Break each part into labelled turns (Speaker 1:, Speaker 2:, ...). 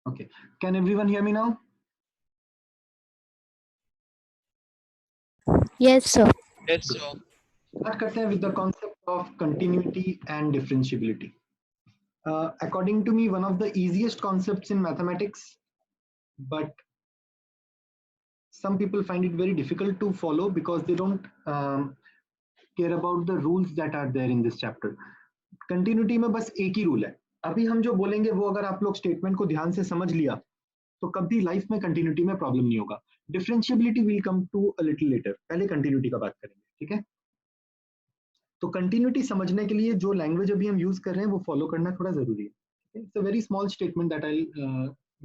Speaker 1: Okay, can everyone hear me now?
Speaker 2: Yes, sir.
Speaker 3: Yes, sir.
Speaker 1: Start करते हैं with the concept of continuity and differentiability. According to me, one of the easiest concepts in mathematics, but some people find it very difficult to follow because they don't care about the rules that are there in this chapter. Continuity में बस एक ही rule है. अभी हम जो बोलेंगे वो अगर आप लोग स्टेटमेंट को ध्यान से समझ लिया तो कभी लाइफ में कंटिन्यूटी में प्रॉब्लम नहीं होगा. Differentiability will come to a little later. पहले कंटिन्यूटी का बात करेंगे, ठीक है? तो कंटिन्यूटी समझने के लिए जो लैंग्वेज अभी हम यूज कर रहे हैं वो फॉलो करना थोड़ा जरूरी है. It's a very small statement that I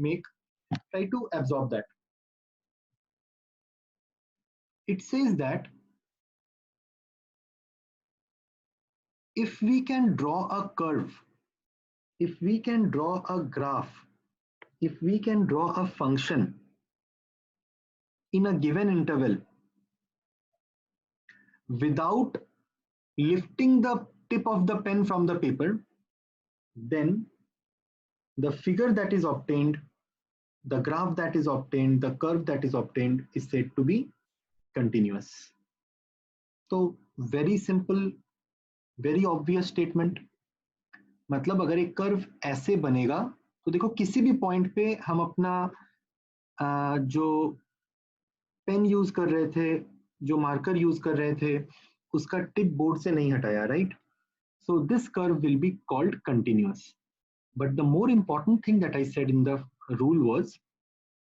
Speaker 1: make. Try to absorb that. It says that if we can draw a curve, if we can draw a graph, if we can draw a function in a given interval without lifting the tip of the pen from the paper, then the figure that is obtained, the graph that is obtained, the curve that is obtained is said to be continuous. तो very simple, very obvious statement. मतलब अगर एक curve ऐसे बनेगा तो देखो किसी भी पॉइंट पे हम अपना जो पेन यूज कर रहे थे, जो मार्कर यूज कर रहे थे, उसका टिप बोर्ड से नहीं हटाया, right? So this curve will be called continuous. But the more important thing that I said in the rule was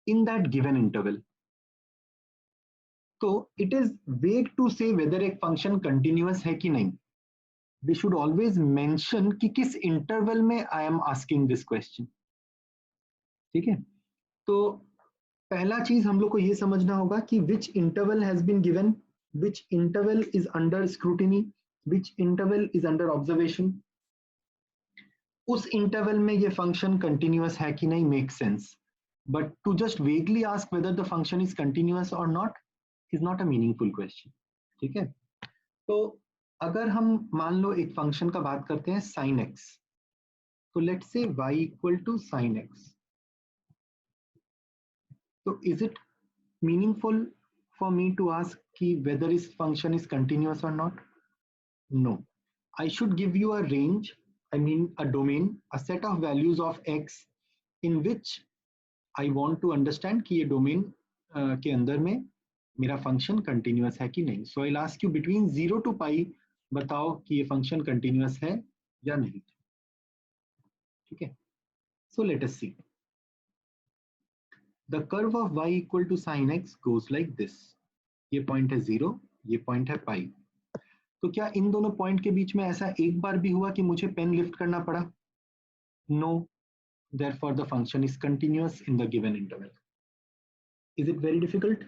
Speaker 1: in that given interval. तो इट इज वेग टू से वेदर एक फंक्शन कंटिन्यूअस है कि नहीं. वी शुड ऑलवेज मेंशन कि किस interval में I am asking this question. ठीक है? तो पहला चीज हम लोग को ये समझना होगा कि which interval has been given, which interval is under scrutiny, which interval is under observation. उस इंटरवल में ये फंक्शन कंटिन्यूअस है कि नहीं make sense. But to just vaguely ask whether the function is continuous और not is not a meaningful question. ठीक है? तो अगर हम मान लो एक फंक्शन का बात करते हैं साइन एक्स, तो let's say y equal to sine x. तो is it meaningful for me to ask ki whether this function is continuous or not? No. I should give you a range, I mean a domain, a set of values of x in which I want to understand कि ये domain के अंदर में मेरा function continuous है कि नहीं. So I'll ask you between 0 to pi बताओ कि ये function continuous है या नहीं. ठीक है? So let us see. The curve of y equal to sin x goes like this. ये पॉइंट है 0, ये पॉइंट है पाई. तो क्या इन दोनों पॉइंट के बीच में ऐसा एक बार भी हुआ कि मुझे पेन लिफ्ट करना पड़ा? No. Therefore the function is continuous in the given interval. Is it very difficult?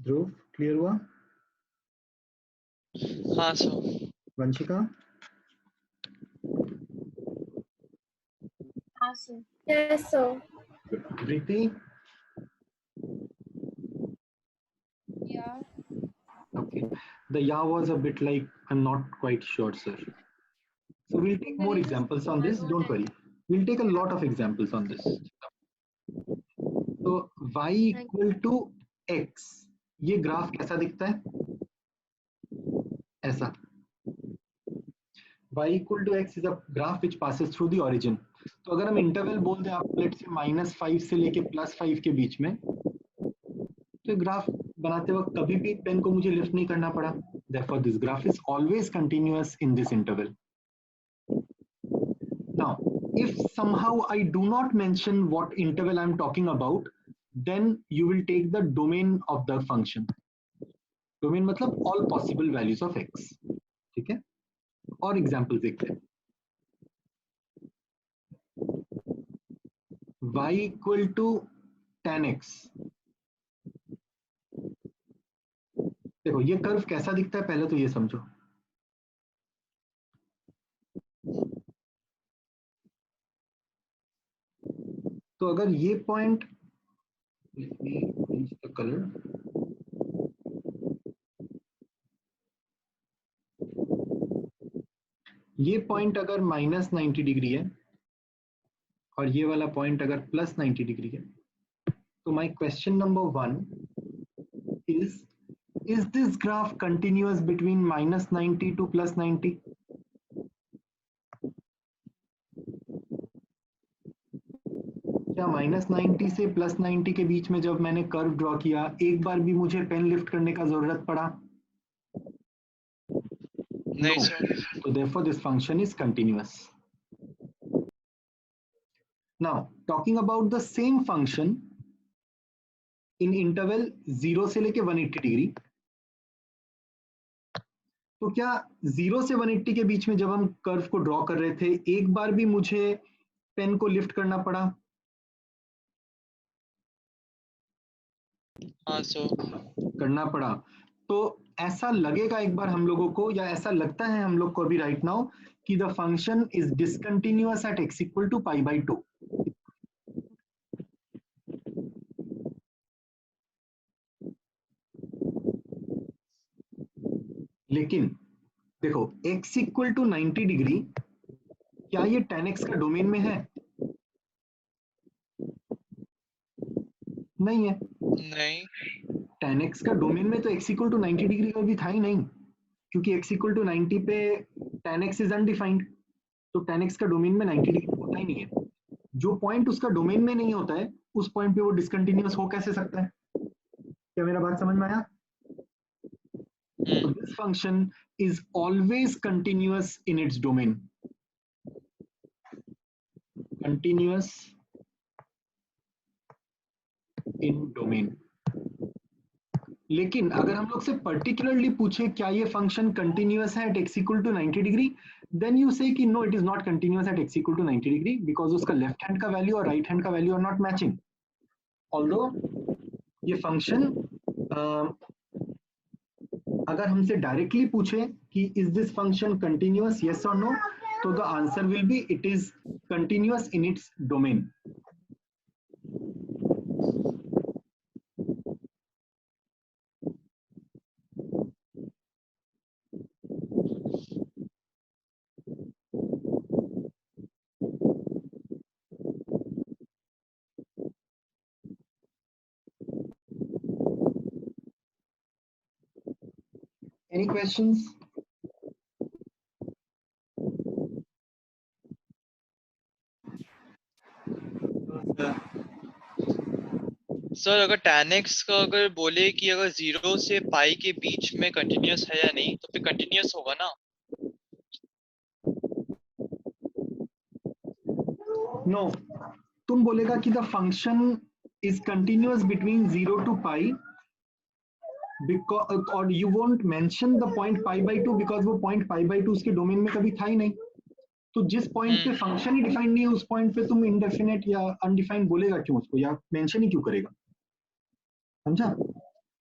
Speaker 1: Dhruv, clear हुआ?
Speaker 3: हाँ सर.
Speaker 1: वंशिका?
Speaker 2: हाँ, sir.
Speaker 4: Yes, sir.
Speaker 1: Preeti?
Speaker 4: Yeah.
Speaker 1: Okay. The yeah was a bit like I'm not quite sure, sir. So we'll take more examples on this. Don't worry. We'll take a lot of examples on this. So y equal to x. ये graph कैसा दिखता है? ऐसा. y equal to x is a graph which passes through the origin. तो अगर हम interval बोल दें आप लेट्स से -5 से लेके +5 के बीच में, तो ग्राफ बनाते वक्त कभी भी पेन को मुझे लिफ्ट नहीं करना पड़ा. Therefore this graph is always continuous in this interval. Now if somehow I do not mention what interval I'm talking about, then you will take the domain of the function. Domain मतलब all possible values of x. ठीक है? और example देखते हैं. y equal to tan x. देखो ये curve कैसा दिखता है पहले तो ये समझो. तो अगर ये point, let me change the color. ये पॉइंट अगर -90 डिग्री है और ये वाला पॉइंट अगर +90 डिग्री है, तो my question number 1 is this graph continuous between -90 to +90? क्या -90 से +90 के बीच में जब मैंने कर्व ड्रॉ किया, एक बार भी मुझे पेन लिफ्ट करने का जरूरत पड़ा?
Speaker 2: नहीं
Speaker 1: No.
Speaker 2: Sir.
Speaker 1: So therefore this function is continuous. Now talking about the same function in interval 0 से लेके 180 डिग्री, तो क्या 0 से 180 के बीच में जब हम कर्व को ड्रॉ कर रहे थे, एक बार भी मुझे पेन को लिफ्ट करना पड़ा?
Speaker 2: हाँ सर।
Speaker 1: करना पड़ा। तो ऐसा लगेगा एक बार हम लोगों को, या ऐसा लगता है हम लोग को अभी राइट नाउ, कि the function is discontinuous at x equal to π/2। लेकिन देखो x इक्वल टू 90 डिग्री, क्या ये tan x का डोमेन में है? नहीं है।
Speaker 2: नहीं।
Speaker 1: tan x का डोमेन में तो x इक्वल टू 90 डिग्री का भी था ही नहीं, क्योंकि x इक्वल टू 90 पे tan x इज अनडिफाइंड, तो tan x का डोमेन में 90 डिग्री होता ही नहीं है। जो पॉइंट उसका डोमेन में नहीं होता है, उस पॉइंट पे वो डिसकंटिन्यूअस हो कैसे सकता है? क्या मेरा बात समझ में आया? So this function is always continuous in its domain. Continuous in domain. लेकिन अगर हम लोग से पर्टिकुलरली पूछे क्या ये फंक्शन कंटिन्यूअस है at x equal to 90 degree, then you say कि no it is not continuous at x equal to 90 degree because उसका लेफ्ट हैंड का वैल्यू और राइट हैंड का value are not matching. Although ये function अगर हमसे directly पूछे कि is this function continuous, yes और नो, तो the answer will be it is continuous in its domain. Any questions?
Speaker 2: Sir अगर tan x का अगर बोले कि अगर 0 से पाई के बीच में कंटिन्यूअस है या नहीं, तो फिर कंटिन्यूअस होगा ना?
Speaker 1: नो, तुम बोलेगा कि the function is continuous between 0 to पाई, because और you won't mention the point π/2 because वो पॉइंट π/2 उसके डोमेन में कभी था ही नहीं। तो जिस पॉइंट पे फंक्शन ही डिफाइंड नहीं है, उस पॉइंट पे तुम इंडेफिनेट या अनडिफाइंड बोलेगा क्यों उसको, या मेंशन ही क्यों करेगा? समझा?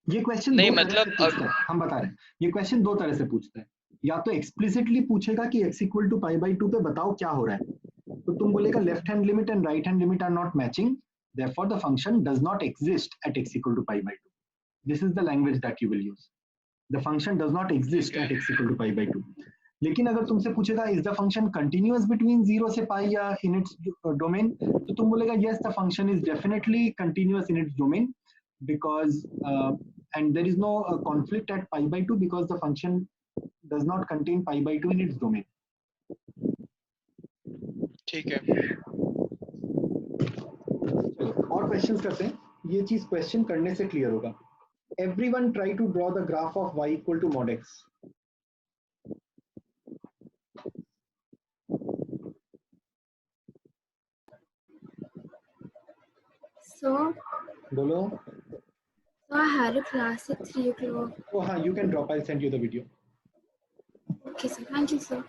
Speaker 1: ये क्वेश्चन
Speaker 2: नहीं
Speaker 1: दो तरह
Speaker 2: मतलब
Speaker 1: से पूछता है, हम बता रहे हैं। ये क्वेश्चन दो तरह से पूछता है, या तो एक्सप्लिसिटली पूछेगा कि x इक्वल टू π/2 पे बताओ क्या हो रहा है, तो तुम बोलेगा left hand limit and right hand limit are not matching, therefore the function does not exist at x equal to π/2. This is the language that you will use. The function does not exist at x equal to π/2. लेकिन अगर तुमसे पूछेगा is the function continuous between 0 से पाई या इन its domain, तो तुम बोलेगा yes the function is definitely continuous in its domain because and there is no conflict at π/2 because the function does not contain π/2 in its domain.
Speaker 2: ठीक है।
Speaker 1: और questions करते हैं, ये चीज क्वेश्चन करने से क्लियर होगा। Everyone try to draw the graph of y equal to mod x.
Speaker 4: So,
Speaker 1: बोलो।
Speaker 4: I had a class at 3 o'clock.
Speaker 1: Oh हाँ, you can drop. I'll send you the video.
Speaker 4: Okay, sir. Thank you, sir.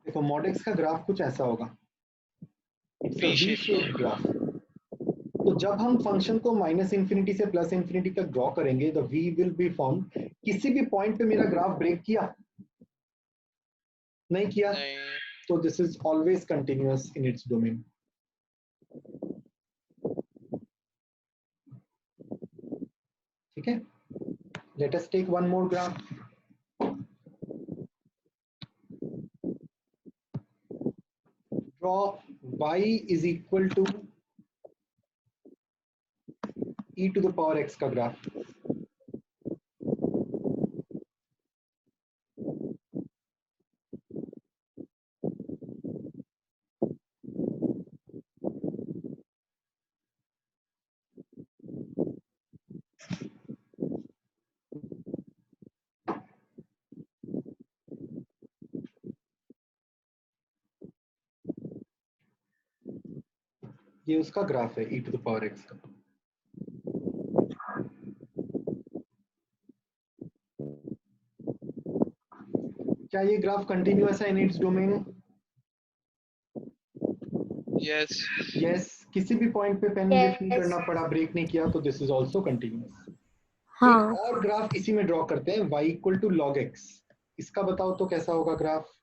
Speaker 1: देखो mod x का graph कुछ ऐसा होगा। It's a
Speaker 2: V shape
Speaker 1: V-shaped graph. तो जब हम फंक्शन को माइनस इंफिनिटी से प्लस इंफिनिटी तक ड्रॉ करेंगे the V will be form. किसी भी पॉइंट पे मेरा ग्राफ ब्रेक किया? नहीं किया।
Speaker 2: नहीं,
Speaker 1: तो this is always continuous in its domain. ठीक है, let us take one more graph. Draw y is equal to e to the power x का ग्राफ। ये उसका ग्राफ है e to the power x का। क्या ये ग्राफ कंटिन्यूअस है इन इट्स डोमेन?
Speaker 2: यस,
Speaker 1: यस, किसी भी पॉइंट पे पेन लिफ्ट नहीं करना पड़ा, ब्रेक नहीं किया, तो दिस इज आल्सो कंटिन्यूअस। एक और ग्राफ इसी में ड्रॉ करते हैं, y equal to log x। इसका बताओ तो कैसा होगा graph?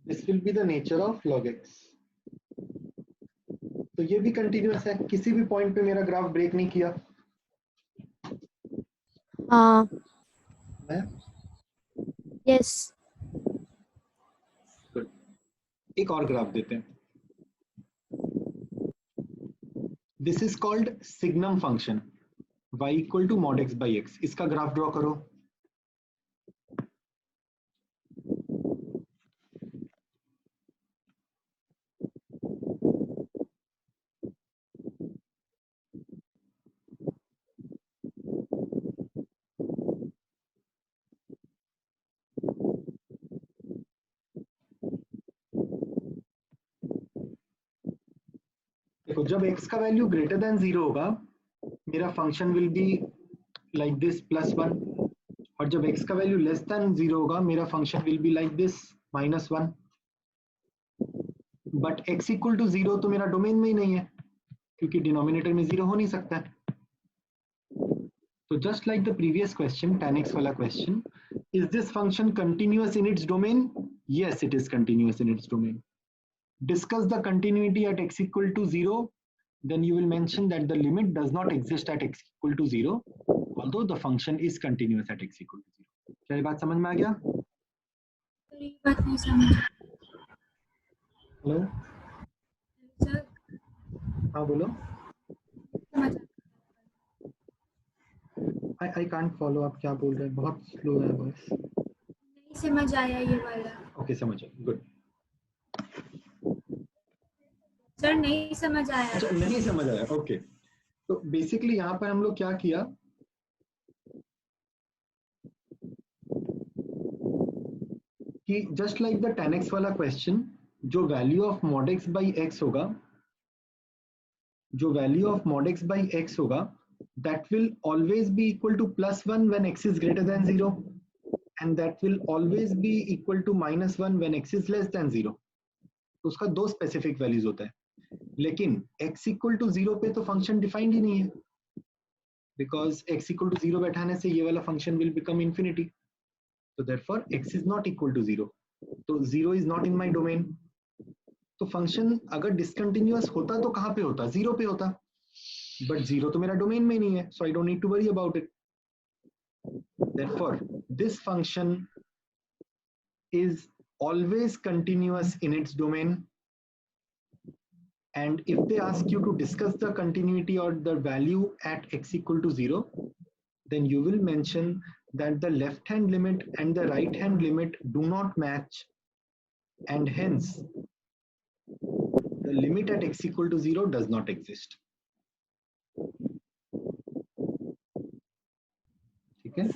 Speaker 1: This will be the nature of log x। तो ये भी कंटिन्यूअस है, किसी भी पॉइंट पे मेरा ग्राफ ब्रेक नहीं किया।
Speaker 3: हाँ,
Speaker 1: है?
Speaker 3: यस।
Speaker 1: Good. एक और ग्राफ देते हैं। This is called signum function, y equal to mod x by x। इसका ग्राफ ड्रॉ करो। देखो, जब x का वैल्यू ग्रेटर देन 0 होगा मेरा function will be like this +1, और जब x का वैल्यू लेस देन 0 होगा मेरा function will be like this -1। But x equal to 0 तो मेरा डोमेन में ही नहीं है, क्योंकि डिनोमिनेटर में 0 हो नहीं सकता है। तो just like the previous question, tan x वाला question, is this function continuous in its domain? Yes, it is continuous in its domain. Discuss the continuity at x equal to 0, then you will mention that the limit does not exist at x equal to 0, although the function is continuous at x equal to 0। क्या ये बात समझ में आ गया?
Speaker 4: Sir ये बात नहीं समझ।
Speaker 1: हेलो,
Speaker 4: सर
Speaker 1: हाँ बोलो।
Speaker 4: समझ
Speaker 1: I can't follow, आप क्या बोल रहे हैं, बहुत स्लो है वॉइस।
Speaker 4: नहीं समझ आया ये वाला।
Speaker 1: ओके, समझ गया, गुड।
Speaker 4: सर नहीं समझ आया।
Speaker 1: अच्छा, नहीं समझ आया, ओके। तो बेसिकली यहाँ पर हम लोग क्या किया कि just like the tan x वाला क्वेश्चन, जो value of mod x by x होगा, जो value of mod x by x होगा, that will always be equal to +1 when x is greater than 0, and that will always be equal to -1 when x is less than 0। तो उसका दो specific values होता है, लेकिन x equal to 0 पे तो function defined ही नहीं है, बिकॉज x इक्वल टू 0 बैठाने से ये वाला फंक्शन विल बिकम इंफिनिटी। तो therefore x is not equal to 0, तो 0 is not in my domain. तो फंक्शन अगर डिसकंटिन्यूअस होता तो कहाँ पे होता? 0 पे होता, बट 0 तो मेरा डोमेन में नहीं है, so I don't need to worry about it. Therefore this function is always continuous in its domain, and if they ask you to discuss the continuity or the value at x equal to 0, then you will mention that the left hand limit and the right hand limit do not match, and hence the limit at x equal to 0 does not exist। ठीक है,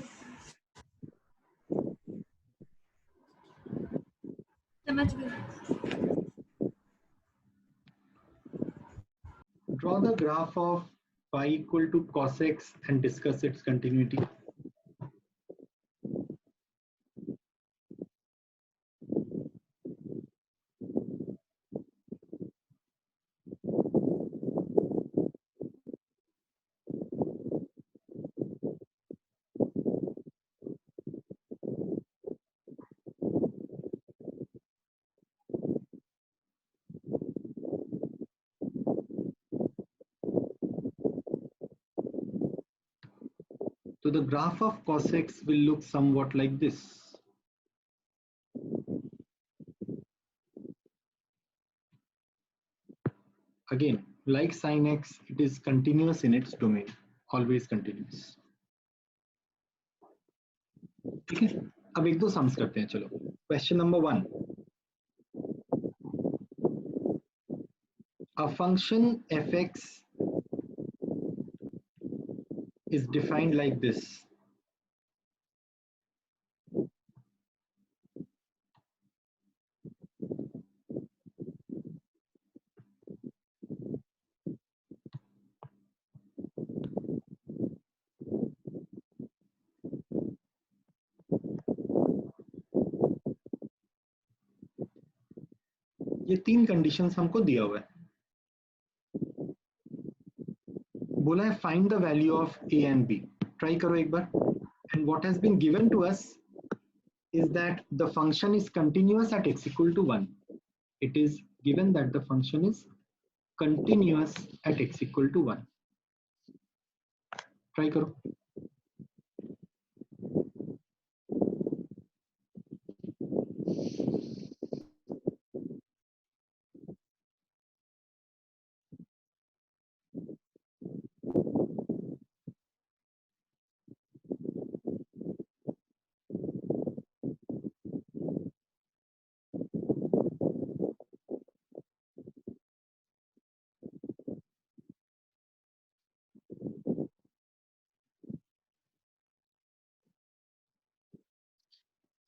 Speaker 4: समझ गया।
Speaker 1: draw the graph of phi equal to cos x and discuss its continuity. So the graph of cos x will look somewhat like this. Again, like sin x, it is continuous in its domain, always continuous. ठीक है, अब एक दो sums करते हैं. चलो, question number 1. A function fx is defined like this. ये तीन कंडीशंस हमको दिया हुआ है. बोला है find the value of a and b. Try करो एक बार. And what has been given to us is that the function is continuous at x equal to 1. It is given that the function is continuous at x equal to 1. Try करो.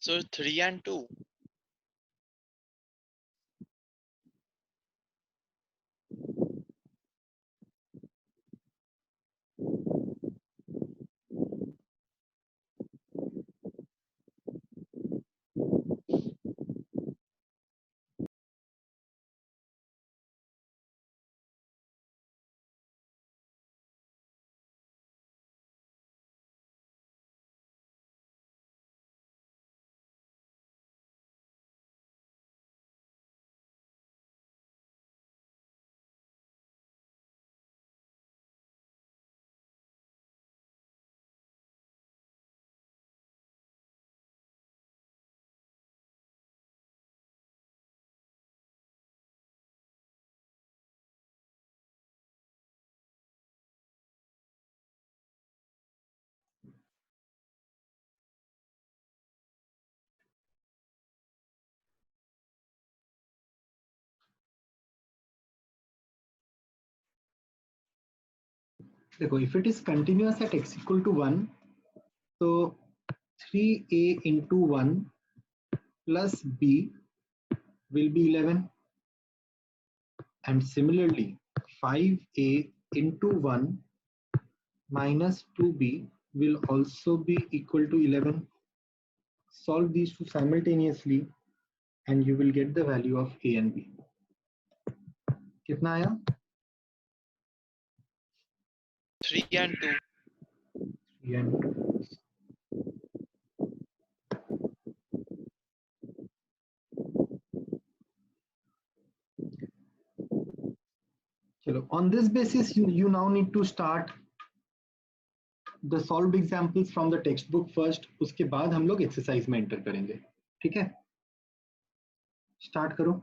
Speaker 2: So 3 and 2. देखो, if it is continuous at x equal to 1, so 3a into 1 plus b will be 11, and similarly 5a into 1 minus 2b will also be equal to 11. Solve these two simultaneously and you will get the value of a and b. कितना आया? 3 and 2.
Speaker 1: 3 and 2. चलो, on this basis you now need to start the solved examples from the textbook first. उसके बाद हम लोग exercise में enter करेंगे. ठीक है, स्टार्ट करो.